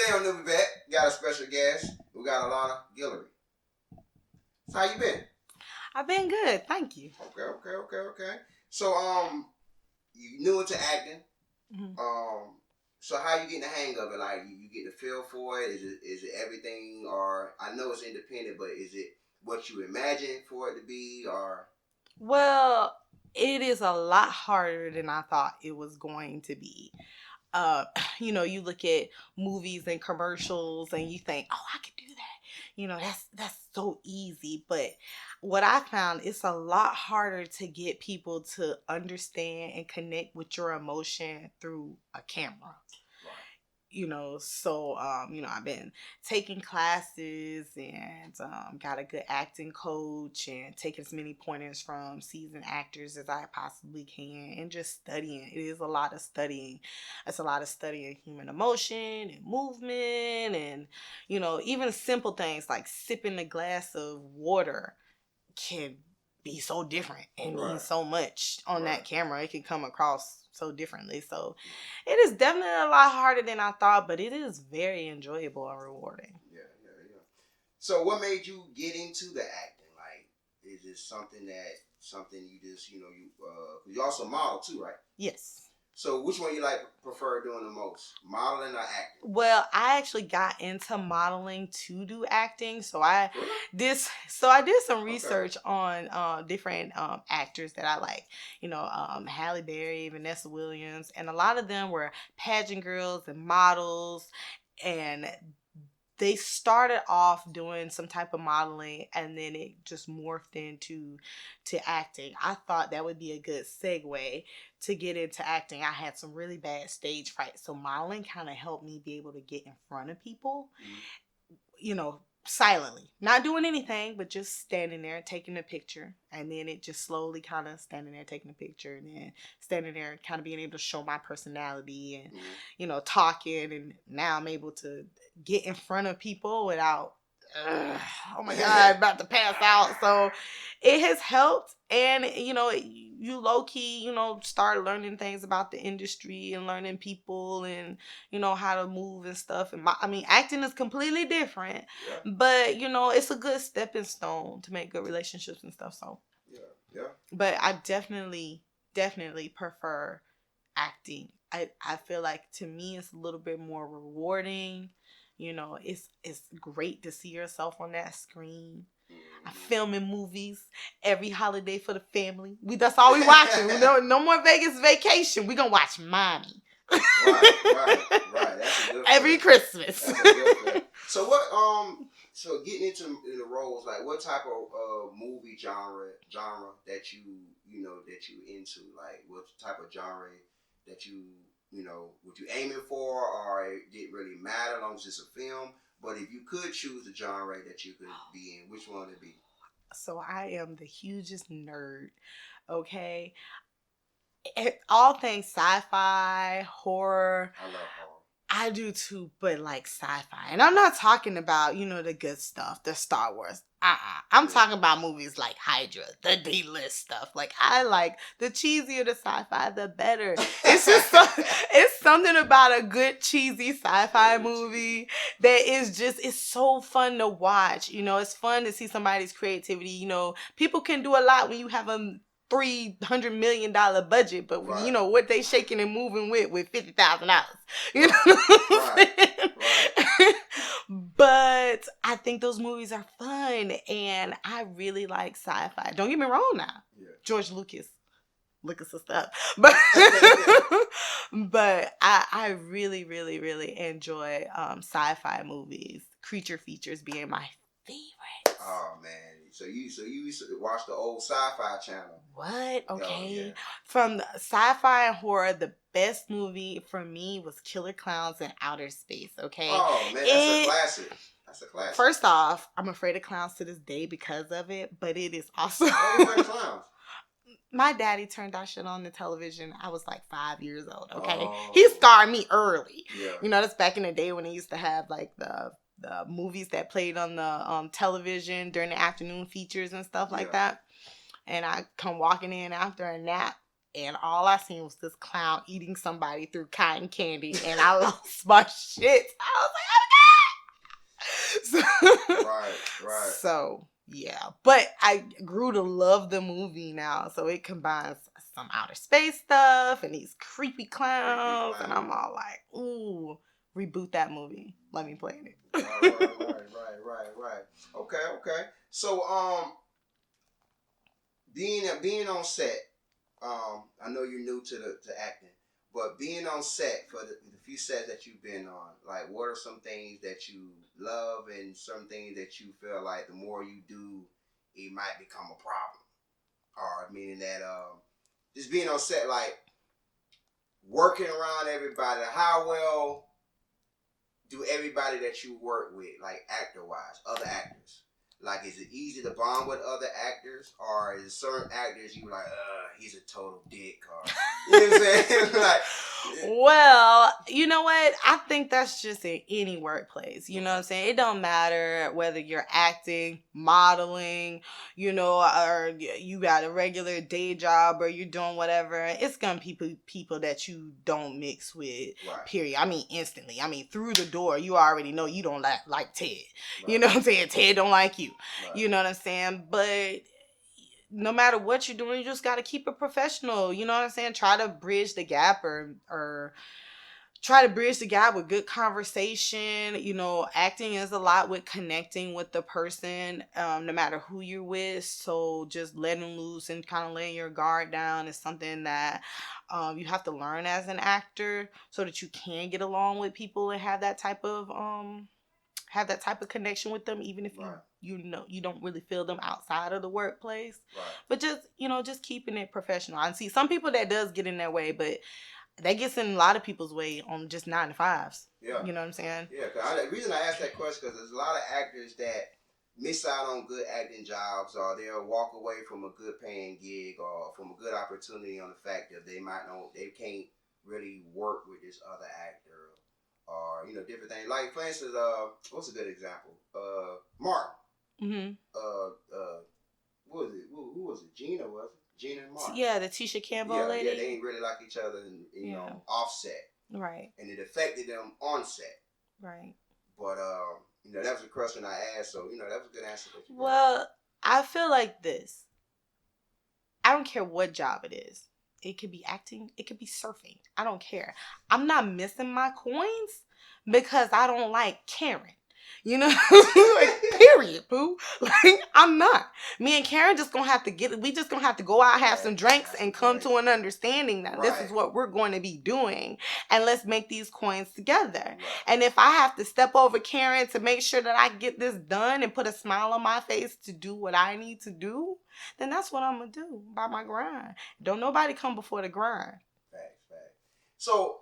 Today on NewbieVeT, got a special guest. We got Alona Guillory. So how you been? I've been good, thank you. Okay. So you new into acting. Mm-hmm. So how you getting the hang of it? Like you get the feel for it? Is it everything? Or I know it's independent, but is it what you imagine for it to be? Or well, it is a lot harder than I thought it was going to be. You look at movies and commercials and you think, oh, I could do that. That's so easy. But what I found, it's a lot harder to get people to understand and connect with your emotion through a camera. I've been taking classes and got a good acting coach and taking as many pointers from seasoned actors as I possibly can and just studying. It is a lot of studying. It's a lot of studying human emotion and movement and, even simple things like sipping a glass of water can be so different and mean so much on that camera. It can come across so differently. So it is definitely a lot harder than I thought, but it is very enjoyable and rewarding. Yeah. So what made you get into the acting? Like, is it something you just, you also model too, right? Yes. So which one you prefer doing the most, modeling or acting? Well, I actually got into modeling to do acting. So I did some research on different actors that I like. Halle Berry, Vanessa Williams, and a lot of them were pageant girls and models, and they started off doing some type of modeling and then it just morphed into acting. I thought that would be a good segue to get into acting. I had some really bad stage fright. So modeling kind of helped me be able to get in front of people, silently. Not doing anything, but just standing there taking a picture. And then it just slowly kind of standing there taking a picture and then standing there kind of being able to show my personality and, talking. And now I'm able to get in front of people without, oh my God, about to pass out. So it has helped. And, you low key, start learning things about the industry and learning people and, how to move and stuff. And acting is completely different, but, it's a good stepping stone to make good relationships and stuff. So, yeah. But I definitely prefer acting. I feel like to me it's a little bit more rewarding. It's great to see yourself on that screen. I film in movies every holiday for the family. That's all we watching. No more Vegas vacation. We gonna watch Mommy. Right. That's a good every Christmas. That's a good film. So what? So getting into the roles, like what type of movie genre that you into? Like what type of genre that what you aiming for, or it didn't really matter as long as it's a film? But if you could choose the genre that you could be in, which one would it be? So I am the hugest nerd, okay? All things sci-fi, horror. I love horror. I do too, but like sci-fi. And I'm not talking about, the good stuff, the Star Wars. I'm talking about movies like Hydra, the D-list stuff. Like, I like the cheesier the sci-fi, the better. It's just it's something about a good cheesy sci-fi movie that it's so fun to watch. It's fun to see somebody's creativity. People can do a lot when you have a $300 million budget, but what they shaking and moving with $50,000. You know what I'm saying? Right. But I think those movies are fun, and I really like sci-fi. Don't get me wrong now. Yeah. George Lucas. Look at some stuff. But I really, really, really enjoy sci-fi movies. Creature features being my favorite. Oh man. So you used to watch the old Sci-Fi Channel. What? Okay. Yeah. From the sci-fi and horror, the best movie for me was Killer Clowns in Outer Space, okay? Oh man, that's a classic. First off, I'm afraid of clowns to this day because of it, but it is awesome. Why are you afraid of clowns? My daddy turned that shit on the television. I was like 5 years old, okay? Oh. He scarred me early. Yeah. That's back in the day when they used to have like the movies that played on the television during the afternoon features and stuff like that. And I come walking in after a nap, and all I seen was this clown eating somebody through cotton candy, and I lost my shit. I was like, Right. So yeah, but I grew to love the movie now. So it combines some outer space stuff and these creepy clowns, and I'm all like, ooh, reboot that movie. Let me play it. Right. Okay. So being on set, I know you're new to acting, but being on set for the few sets that you've been on, like what are some things that you love and some things that you feel like the more you do, it might become a problem, or meaning that just being on set, like working around everybody, how well do everybody that you work with, like actor wise, other actors? Like, is it easy to bond with other actors, or is certain actors you like, he's a total dick, or you know what I'm saying? Like, well, you know what? I think that's just in any workplace. You know what I'm saying? It don't matter whether you're acting, modeling, or you got a regular day job or you're doing whatever. It's gonna be people that you don't mix with. right. Period. I mean, instantly. I mean, through the door, you already know you don't like Ted. Right. You know what I'm saying? Ted don't like you. Right. You know what I'm saying? But no matter what you're doing, you just got to keep it professional. You know what I'm saying? Try to bridge the gap or try to bridge the gap with good conversation. Acting is a lot with connecting with the person, no matter who you're with. So just letting loose and kind of laying your guard down is something that you have to learn as an actor so that you can get along with people and have that type of connection with them, even if you don't really feel them outside of the workplace. Right. But just keeping it professional. I see some people that does get in their way, but that gets in a lot of people's way on just 9 to 5s. Yeah. You know what I'm saying? Yeah. The reason I asked that question because there's a lot of actors that miss out on good acting jobs, or they'll walk away from a good paying gig or from a good opportunity on the fact that they can't really work with this other actor, or different things. Like for instance, what's a good example? Martin. Mm-hmm. What was it? Who was it? Gina, was it? Gina and Martin. Yeah, the Tisha Campbell lady. Yeah, they ain't really like each other, and offset. Right. And it affected them on set. Right. But that was a question I asked, so that was a good answer. Well, I feel like this. I don't care what job it is. It could be acting. It could be surfing. I don't care. I'm not missing my coins because I don't like Karen. Like, period, boo. Like, I'm not. Me and Karen just gonna have to we just gonna have to go out, have some drinks, and come to an understanding that this is what we're going to be doing, and let's make these coins together. Right. And if I have to step over Karen to make sure that I get this done and put a smile on my face to do what I need to do, then that's what I'm gonna do by my grind. Don't nobody come before the grind. Facts. So,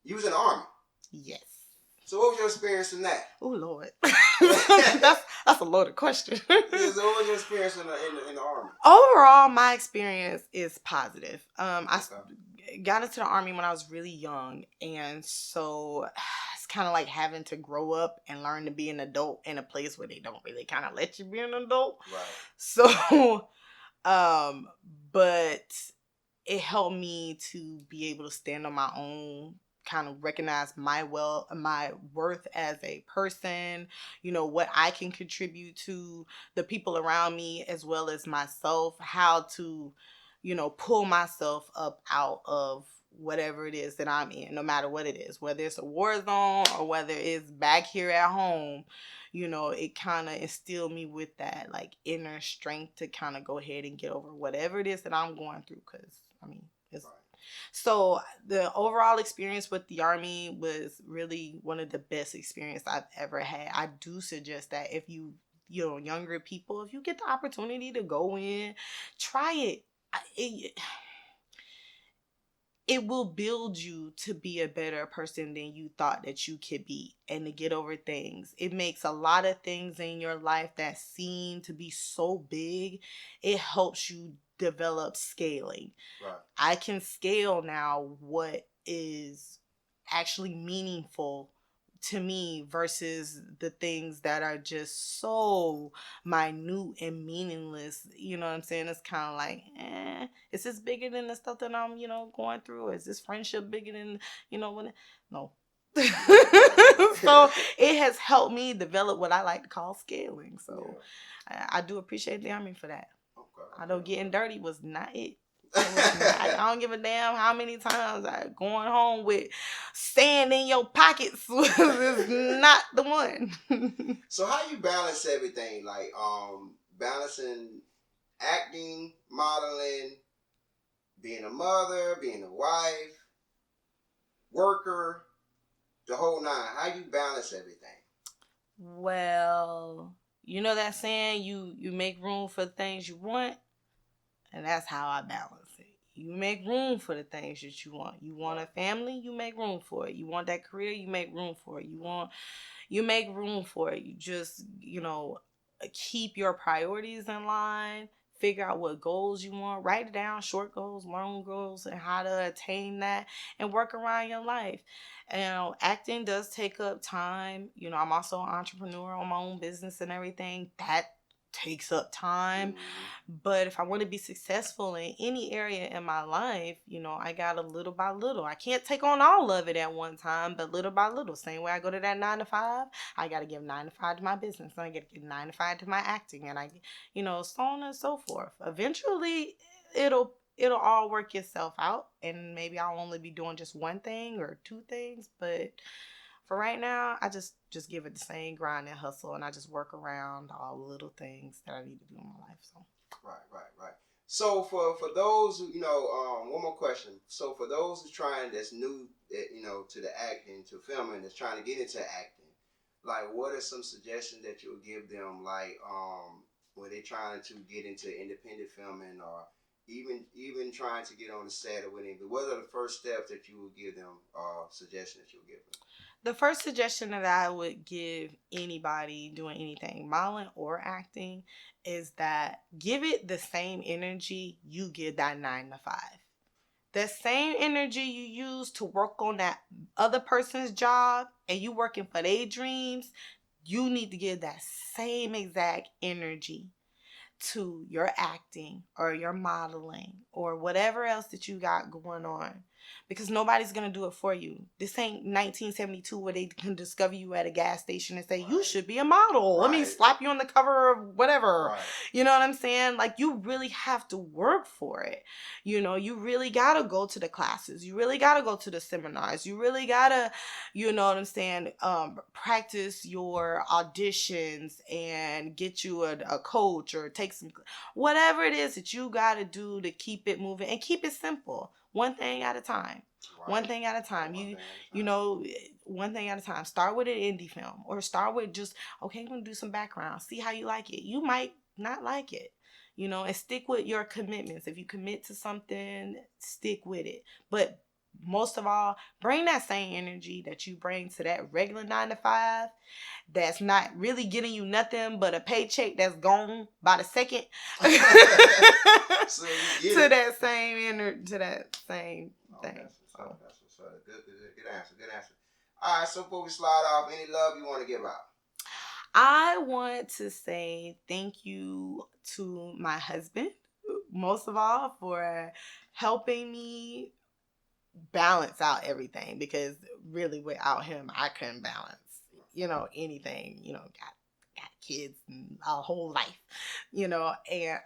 you was in the Army? Yes. So what was your experience in that? Oh Lord, that's a loaded question. So what was your experience in the Army? Overall, my experience is positive. I got into the Army when I was really young, and so it's kind of like having to grow up and learn to be an adult in a place where they don't really kind of let you be an adult. Right. So, but it helped me to be able to stand on my own, kind of recognize my worth as a person, what I can contribute to the people around me as well as myself, how to, pull myself up out of whatever it is that I'm in, no matter what it is, whether it's a war zone or whether it's back here at home. It kind of instilled me with that like inner strength to kind of go ahead and get over whatever it is that I'm going through, because it's right. So the overall experience with the Army was really one of the best experiences I've ever had. I do suggest that if younger people, if you get the opportunity to go in, try it. It will build you to be a better person than you thought that you could be, and to get over things. It makes a lot of things in your life that seem to be so big, it helps you develop scaling. Right. I can scale now what is actually meaningful to me versus the things that are just so minute and meaningless. You know what I'm saying? It's kind of like, is this bigger than the stuff that I'm, going through? Is this friendship bigger than, when? No. So it has helped me develop what I like to call scaling. So I do appreciate the Army for that. Okay. Although getting dirty was not it. I don't give a damn how many times going home with sand in your pockets is not the one. So how you balance everything? Like balancing acting, modeling, being a mother, being a wife, worker, the whole nine. How you balance everything? Well, you know that saying, you make room for the things you want, and that's how I balance it. You make room for the things that you want. You want a family, you make room for it. You want that career, you make room for it. You make room for it. You just, keep your priorities in line. Figure out what goals you want. Write it down, short goals, long goals, and how to attain that, and work around your life. Acting does take up time. I'm also an entrepreneur on my own business and everything. That takes up time. But if I want to be successful in any area in my life, I got to little by little. I can't take on all of it at one time, but little by little. Same way I go to that 9 to 5, I got to give 9 to 5 to my business, and I got to give 9 to 5 to my acting, and so on and so forth. Eventually, it'll all work itself out, and maybe I'll only be doing just one thing or two things, but for right now, I just give it the same grind and hustle, and I just work around all the little things that I need to do in my life. So. Right. So for those who, one more question. So for those that's new, to the acting, to filming, that's trying to get into acting, like what are some suggestions that you would give them, like when they're trying to get into independent filming, or even trying to get on the set or whatever? What are the first steps that you would give them, suggestions that you would give them? The first suggestion that I would give anybody doing anything, modeling or acting, is that give it the same energy you give that 9 to 5. The same energy you use to work on that other person's job and you working for their dreams, you need to give that same exact energy to your acting or your modeling or whatever else that you got going on, because nobody's going to do it for you. This ain't 1972 where they can discover you at a gas station and say, you should be a model. Let me slap you on the cover of whatever. You know what I'm saying? Like, you really have to work for it. You really got to go to the classes. You really got to go to the seminars. You really got to, practice your auditions and get you a coach or take some, whatever it is that you got to do to keep it moving, and keep it simple. One thing at a time. One thing at a time. One thing at a time. Start with an indie film, or start with just, okay, I'm going to do some background. See how you like it. You might not like it, and stick with your commitments. If you commit to something, stick with it. But most of all, bring that same energy that you bring to that regular 9 to 5 that's not really getting you nothing but a paycheck that's gone by the second. So to that same thing. That's good answer. All right, so before we slide off, any love you want to give out? I want to say thank you to my husband, most of all, for helping me balance out everything, because really without him I couldn't balance anything. Got kids and a whole life, and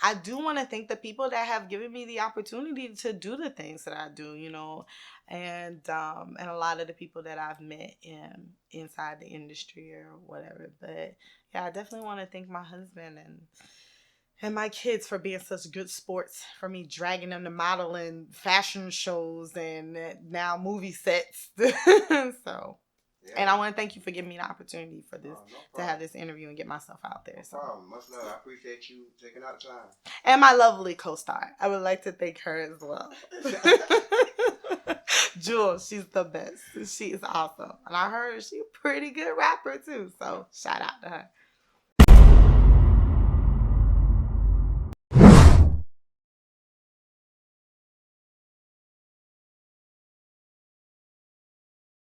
I do want to thank the people that have given me the opportunity to do the things that I do, and a lot of the people that I've met inside the industry or whatever. But yeah, I definitely want to thank my husband and my kids for being such good sports, for me dragging them to modeling, fashion shows, and now movie sets. So, yeah. And I want to thank you for giving me the opportunity for this, to have this interview and get myself out there. No problem. Much love. I appreciate you taking out time. And my lovely co-star. I would like to thank her as well. Jules, she's the best. She is awesome. And I heard she's a pretty good rapper too. So shout out to her.